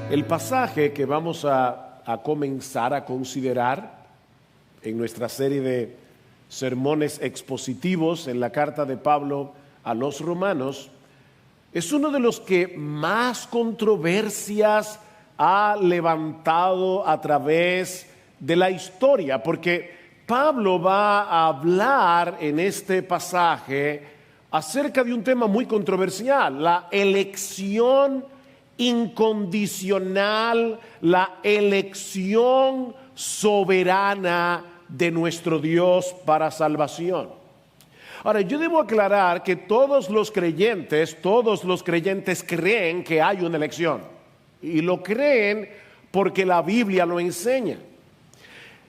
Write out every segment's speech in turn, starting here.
El pasaje que vamos a comenzar a considerar en nuestra serie de sermones expositivos en la carta de Pablo a los romanos es uno de los que más controversias ha levantado a través de la historia, porque Pablo va a hablar en este pasaje acerca de un tema muy controversial: la elección incondicional, la elección soberana de nuestro Dios para salvación. Ahora, yo debo aclarar que todos los creyentes creen que hay una elección, y lo creen porque la Biblia lo enseña.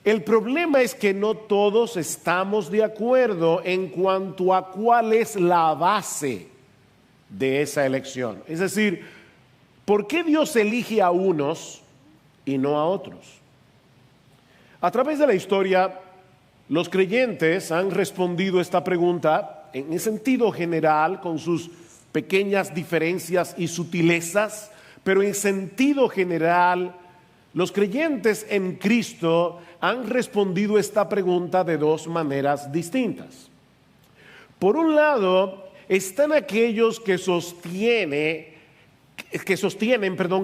El problema es que no todos estamos de acuerdo en cuanto a cuál es la base de esa elección. Es decir, ¿por qué Dios elige a unos y no a otros? A través de la historia, los creyentes han respondido esta pregunta en sentido general, con sus pequeñas diferencias y sutilezas, pero en sentido general, los creyentes en Cristo han respondido esta pregunta de dos maneras distintas. Por un lado, están aquellos que sostienen,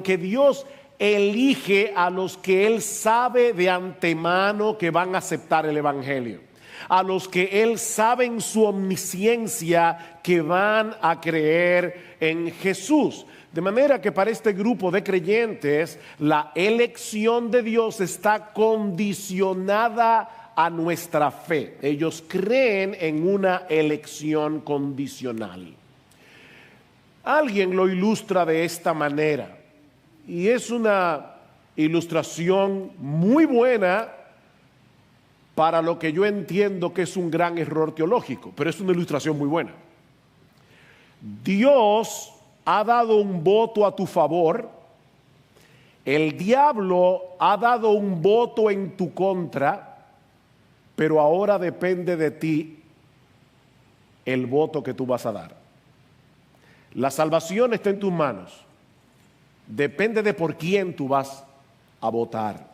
que Dios elige a los que Él sabe de antemano que van a aceptar el Evangelio, a los que Él sabe en su omnisciencia que van a creer en Jesús. De manera que para este grupo de creyentes, la elección de Dios está condicionada a nuestra fe. Ellos creen en una elección condicional. Alguien lo ilustra de esta manera, y es una ilustración muy buena para lo que yo entiendo que es un gran error teológico, pero es una ilustración muy buena. Dios ha dado un voto a tu favor, el diablo ha dado un voto en tu contra, pero ahora depende de ti el voto que tú vas a dar. La salvación está en tus manos. Depende de por quién tú vas a votar.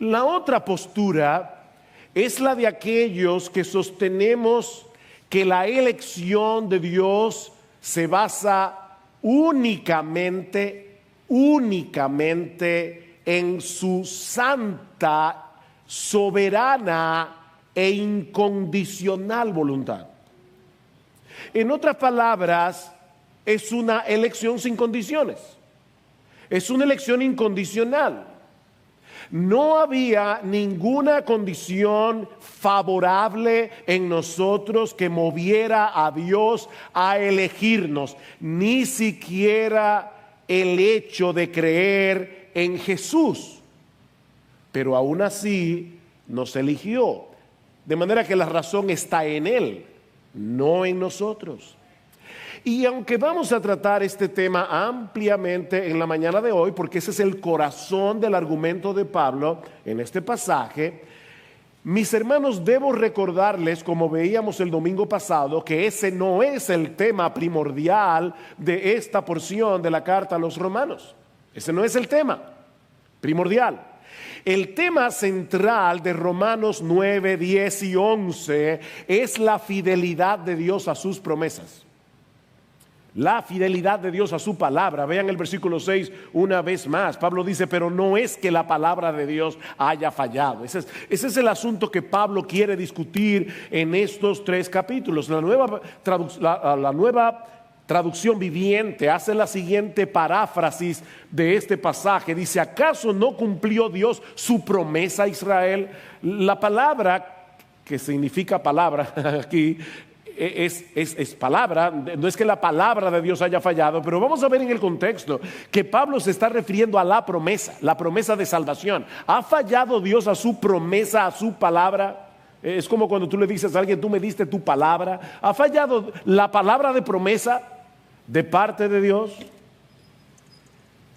La otra postura es la de aquellos que sostenemos que la elección de Dios se basa únicamente en su santa, soberana e incondicional voluntad. En otras palabras, es una elección sin condiciones. Es una elección incondicional. No había ninguna condición favorable en nosotros que moviera a Dios a elegirnos, ni siquiera el hecho de creer en Jesús. Pero aún así nos eligió, de manera que la razón está en Él, no en nosotros. Y aunque vamos a tratar este tema ampliamente en la mañana de hoy, porque ese es el corazón del argumento de Pablo en este pasaje, mis hermanos, debo recordarles, como veíamos el domingo pasado, que ese no es el tema primordial de esta porción de la carta a los romanos. Ese no es el tema primordial. El tema central de Romanos 9, 10 y 11 es la fidelidad de Dios a sus promesas. La fidelidad de Dios a su palabra. Vean el versículo 6 una vez más. Pablo dice, pero no es que la palabra de Dios haya fallado. Ese es el asunto que Pablo quiere discutir en estos 3 capítulos. La nueva traducción viviente hace la siguiente paráfrasis de este pasaje. Dice, ¿acaso no cumplió Dios su promesa a Israel? La palabra, que significa palabra aquí, es palabra. No es que la palabra de Dios haya fallado, pero vamos a ver en el contexto que Pablo se está refiriendo a la promesa de salvación. ¿Ha fallado Dios a su promesa, a su palabra? Es como cuando tú le dices a alguien, tú me diste tu palabra. ¿Ha fallado la palabra de promesa de parte de Dios?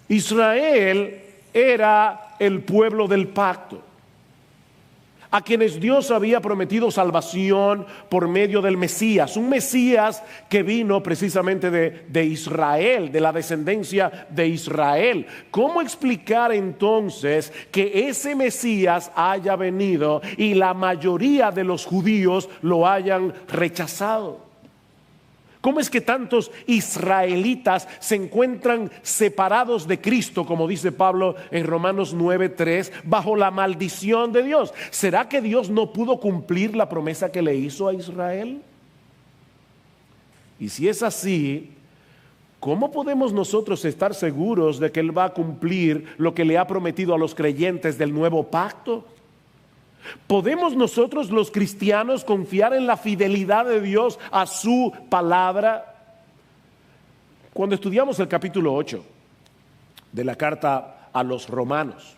Israel era el pueblo del pacto. a quienes Dios había prometido salvación por medio del Mesías, un Mesías que vino precisamente de Israel, de la descendencia de Israel. ¿Cómo explicar entonces que ese Mesías haya venido y la mayoría de los judíos lo hayan rechazado? ¿Cómo es que tantos israelitas se encuentran separados de Cristo, como dice Pablo en Romanos 9:3, bajo la maldición de Dios? ¿Será que Dios no pudo cumplir la promesa que le hizo a Israel? Y si es así, ¿cómo podemos nosotros estar seguros de que Él va a cumplir lo que le ha prometido a los creyentes del nuevo pacto? ¿Podemos nosotros los cristianos confiar en la fidelidad de Dios a su palabra? Cuando estudiamos el capítulo 8 de la carta a los Romanos,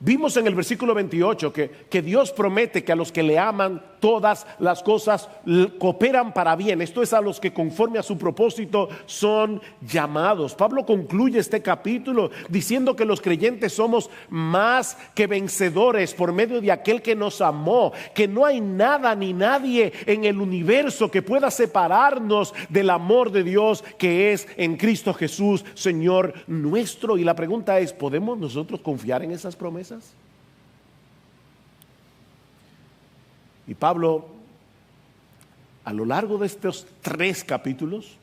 vimos en el versículo 28 que Dios promete que a los que le aman todas las cosas cooperan para bien. Esto es, a los que conforme a su propósito son llamados. Pablo concluye este capítulo diciendo que los creyentes somos más que vencedores por medio de aquel que nos amó, que no hay nada ni nadie en el universo que pueda separarnos del amor de Dios que es en Cristo Jesús, Señor nuestro. Y la pregunta es, ¿podemos nosotros confiar en esas promesas? Y Pablo, a lo largo de estos 3 capítulos,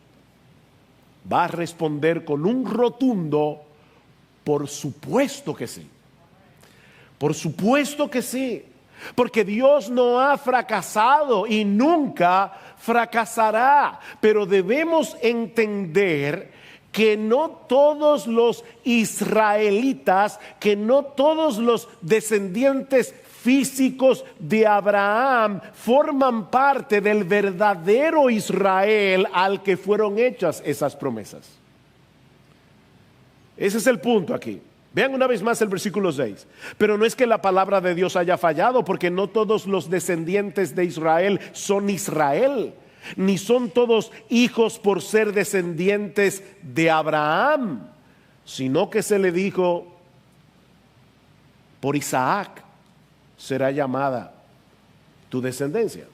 va a responder con un rotundo por supuesto que sí. Por supuesto que sí. Porque Dios no ha fracasado y nunca fracasará. Pero debemos entender que no todos los israelitas, que no todos los descendientes físicos de Abraham forman parte del verdadero Israel al que fueron hechas esas promesas. Ese es el punto aquí. Vean una vez más el versículo 6. Pero no es que la palabra de Dios haya fallado, porque no todos los descendientes de Israel son Israel, ni son todos hijos por ser descendientes de Abraham, sino que se le dijo: por Isaac será llamada tu descendencia.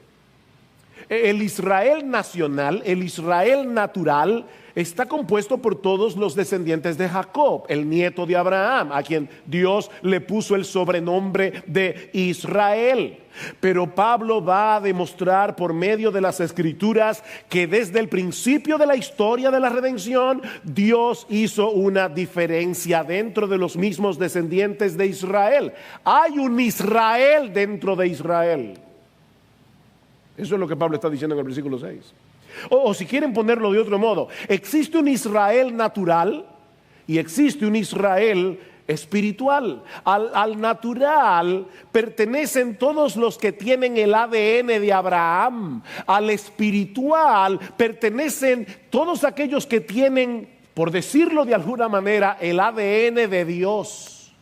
El Israel nacional, el Israel natural, está compuesto por todos los descendientes de Jacob, el nieto de Abraham, a quien Dios le puso el sobrenombre de Israel. Pero Pablo va a demostrar por medio de las Escrituras que desde el principio de la historia de la redención, Dios hizo una diferencia dentro de los mismos descendientes de Israel. Hay un Israel dentro de Israel. Eso es lo que Pablo está diciendo en el versículo 6. O si quieren ponerlo de otro modo, existe un Israel natural y existe un Israel espiritual. Al natural pertenecen todos los que tienen el ADN de Abraham. Al espiritual pertenecen todos aquellos que tienen, por decirlo de alguna manera, el ADN de Dios.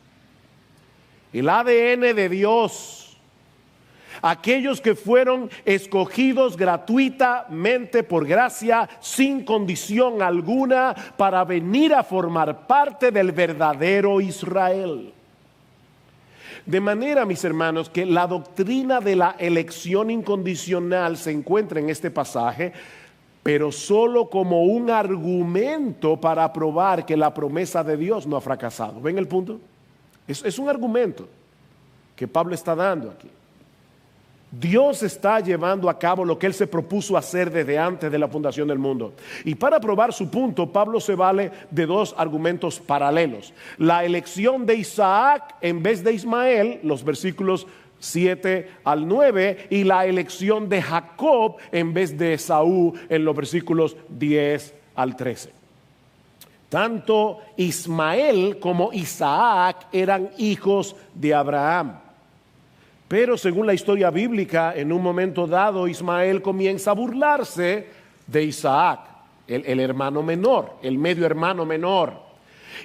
El ADN de Dios. Aquellos que fueron escogidos gratuitamente por gracia, sin condición alguna, para venir a formar parte del verdadero Israel. De manera, mis hermanos, que la doctrina de la elección incondicional se encuentra en este pasaje, pero solo como un argumento para probar que la promesa de Dios no ha fracasado. ¿Ven el punto? Es un argumento que Pablo está dando aquí. Dios está llevando a cabo lo que Él se propuso hacer desde antes de la fundación del mundo. Y para probar su punto, Pablo se vale de 2 argumentos paralelos. La elección de Isaac en vez de Ismael, los versículos 7 al 9, y la elección de Jacob en vez de Esaú en los versículos 10 al 13. Tanto Ismael como Isaac eran hijos de Abraham. Pero según la historia bíblica, en un momento dado, Ismael comienza a burlarse de Isaac, el hermano menor, el medio hermano menor.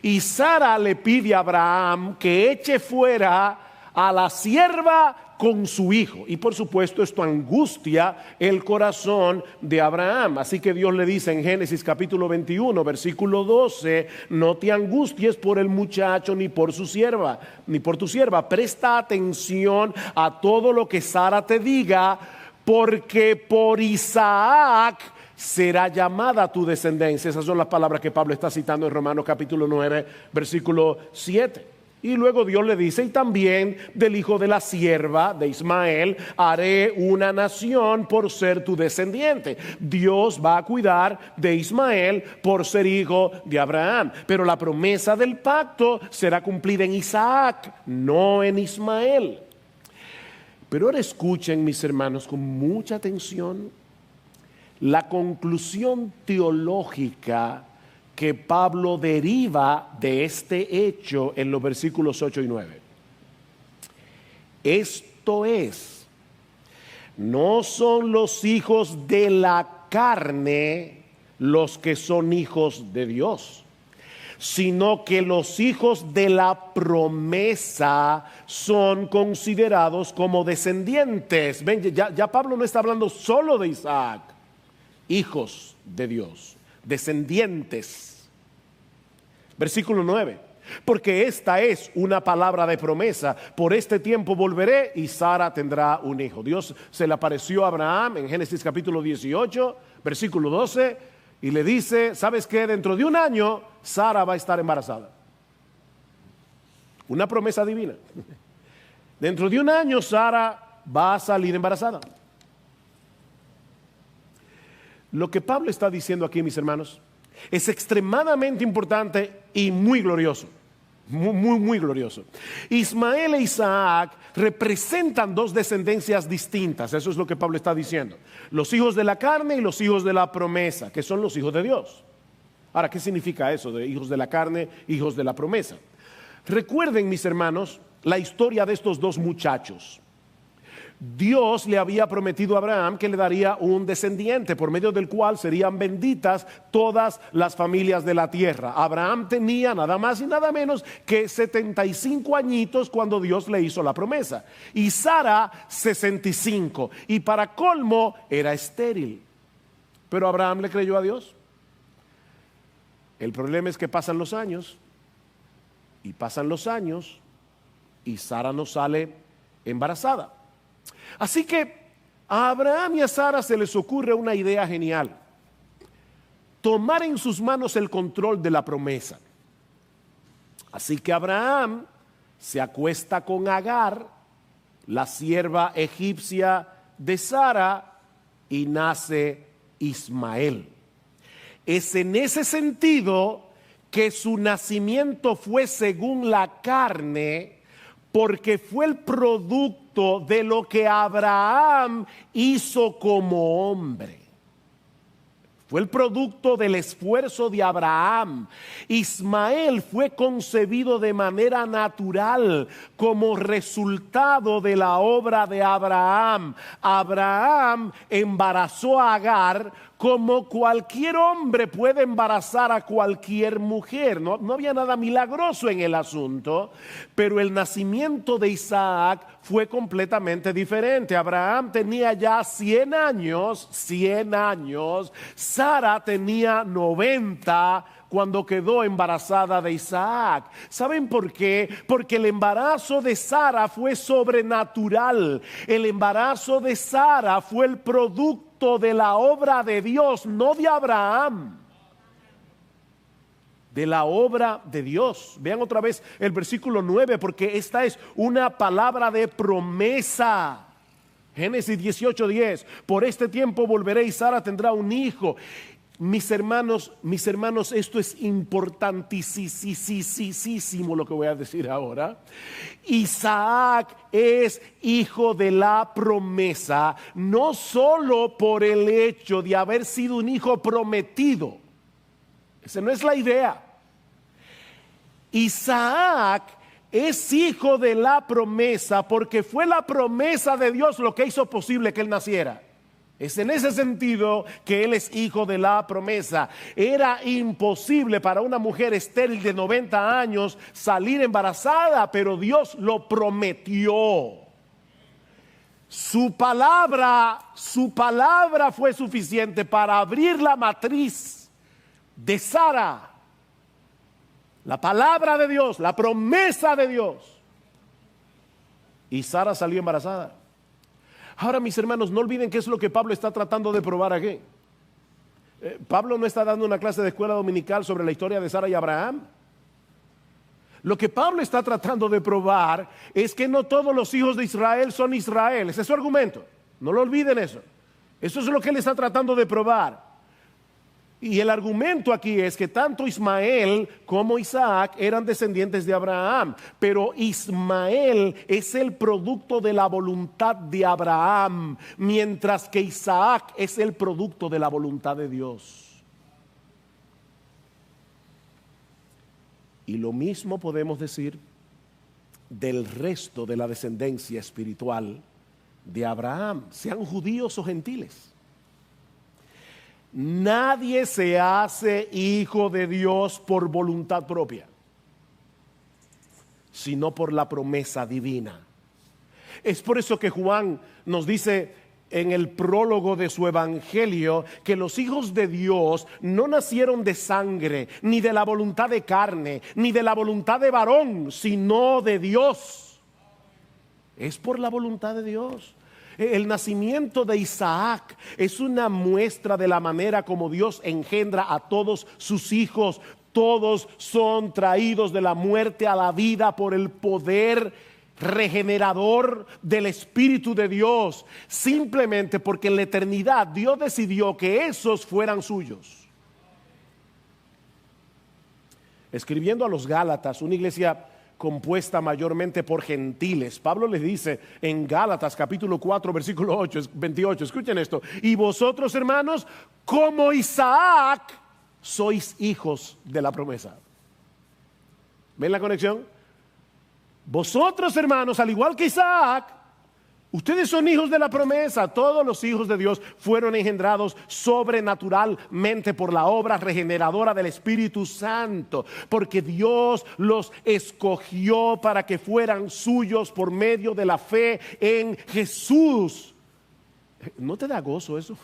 Y Sara le pide a Abraham que eche fuera a la sierva con su hijo. Y por supuesto esto angustia el corazón de Abraham. Así que Dios le dice en Génesis capítulo 21, versículo 12, no te angusties por el muchacho ni por su sierva, ni por tu sierva. Presta atención a todo lo que Sara te diga, porque por Isaac será llamada tu descendencia. Esas son las palabras que Pablo está citando en Romanos capítulo 9, versículo 7. Y luego Dios le dice, y también del hijo de la sierva de Ismael haré una nación por ser tu descendiente. Dios va a cuidar de Ismael por ser hijo de Abraham. Pero la promesa del pacto será cumplida en Isaac, no en Ismael. Pero ahora escuchen, mis hermanos, con mucha atención la conclusión teológica que Pablo deriva de este hecho en los versículos 8 y 9. Esto es, no son los hijos de la carne los que son hijos de Dios, sino que los hijos de la promesa son considerados como descendientes. Ven, ya Pablo no está hablando solo de Isaac, hijos de Dios, descendientes. Versículo 9, porque esta es una palabra de promesa, por este tiempo volveré y Sara tendrá un hijo. Dios se le apareció a Abraham en Génesis capítulo 18, versículo 12, y le dice, ¿sabes qué? Dentro de un año Sara va a estar embarazada. Una promesa divina. Dentro de un año Sara va a salir embarazada. Lo que Pablo está diciendo aquí, mis hermanos, es extremadamente importante y muy glorioso. Muy glorioso. Ismael e Isaac representan dos descendencias distintas. Eso es lo que Pablo está diciendo. Los hijos de la carne y los hijos de la promesa, que son los hijos de Dios. Ahora, ¿qué significa eso de hijos de la carne, hijos de la promesa? Recuerden, mis hermanos, la historia de estos dos muchachos. Dios le había prometido a Abraham que le daría un descendiente por medio del cual serían benditas todas las familias de la tierra. Abraham tenía nada más y nada menos que 75 añitos cuando Dios le hizo la promesa, y Sara 65, y para colmo era estéril. Pero Abraham le creyó a Dios. El problema es que pasan los años y Sara no sale embarazada. Así que a Abraham y a Sara se les ocurre una idea genial: tomar en sus manos el control de la promesa. Así que Abraham se acuesta con Agar, la sierva egipcia de Sara, y nace Ismael. Es en ese sentido que su nacimiento fue según la carne, porque fue el producto de lo que Abraham hizo como hombre. Fue el producto del esfuerzo de Abraham. Ismael fue concebido de manera natural como resultado de la obra de Abraham. Abraham embarazó a Agar como cualquier hombre puede embarazar a cualquier mujer. No había nada milagroso en el asunto, pero el nacimiento de Isaac fue completamente diferente. Abraham tenía ya 100 años, Sara tenía 90 cuando quedó embarazada de Isaac. ¿Saben por qué? Porque el embarazo de Sara fue sobrenatural. El embarazo de Sara fue el producto de la obra de Dios, no de Abraham. De la obra de Dios. Vean otra vez el versículo 9, porque esta es una palabra de promesa. Génesis 18:10. Por este tiempo volveré y Sara tendrá un hijo. Mis hermanos, esto es importantísimo lo que voy a decir ahora. Isaac es hijo de la promesa, no solo por el hecho de haber sido un hijo prometido. Esa no es la idea. Isaac es hijo de la promesa porque fue la promesa de Dios lo que hizo posible que él naciera. Es en ese sentido que él es hijo de la promesa. Era imposible para una mujer estéril de 90 años salir embarazada, pero Dios lo prometió. Su palabra fue suficiente para abrir la matriz de Sara. La palabra de Dios, la promesa de Dios. Y Sara salió embarazada. Ahora, mis hermanos, no olviden qué es lo que Pablo está tratando de probar aquí. Pablo no está dando una clase de escuela dominical sobre la historia de Sara y Abraham. Lo que Pablo está tratando de probar es que no todos los hijos de Israel son Israel. Ese es su argumento. No lo olviden eso. Eso es lo que él está tratando de probar. Y el argumento aquí es que tanto Ismael como Isaac eran descendientes de Abraham, pero Ismael es el producto de la voluntad de Abraham, mientras que Isaac es el producto de la voluntad de Dios. Y lo mismo podemos decir del resto de la descendencia espiritual de Abraham, sean judíos o gentiles. Nadie se hace hijo de Dios por voluntad propia, sino por la promesa divina. Es por eso que Juan nos dice en el prólogo de su evangelio que los hijos de Dios no nacieron de sangre, ni de la voluntad de carne, ni de la voluntad de varón, sino de Dios. Es por la voluntad de Dios. El nacimiento de Isaac es una muestra de la manera como Dios engendra a todos sus hijos. Todos son traídos de la muerte a la vida por el poder regenerador del Espíritu de Dios, simplemente porque en la eternidad Dios decidió que esos fueran suyos. Escribiendo a los Gálatas, una iglesia compuesta mayormente por gentiles, Pablo les dice en Gálatas capítulo 4 versículo 28, escuchen esto: y vosotros, hermanos, como Isaac, sois hijos de la promesa. ¿Ven la conexión? Vosotros, hermanos, al igual que Isaac, ustedes son hijos de la promesa. Todos los hijos de Dios fueron engendrados sobrenaturalmente por la obra regeneradora del Espíritu Santo, porque Dios los escogió para que fueran suyos por medio de la fe en Jesús. ¿No te da gozo eso?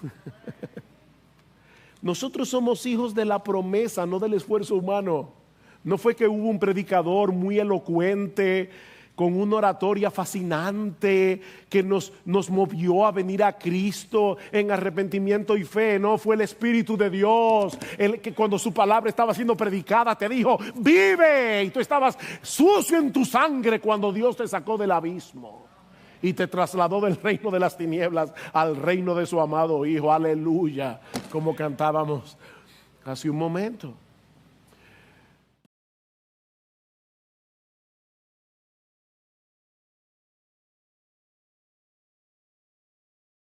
Nosotros somos hijos de la promesa, no del esfuerzo humano. No fue que hubo un predicador muy elocuente con una oratoria fascinante que nos movió a venir a Cristo en arrepentimiento y fe. No, fue el Espíritu de Dios el que cuando su palabra estaba siendo predicada te dijo: vive, y tú estabas sucio en tu sangre cuando Dios te sacó del abismo y te trasladó del reino de las tinieblas al reino de su amado Hijo. Aleluya, como cantábamos hace un momento.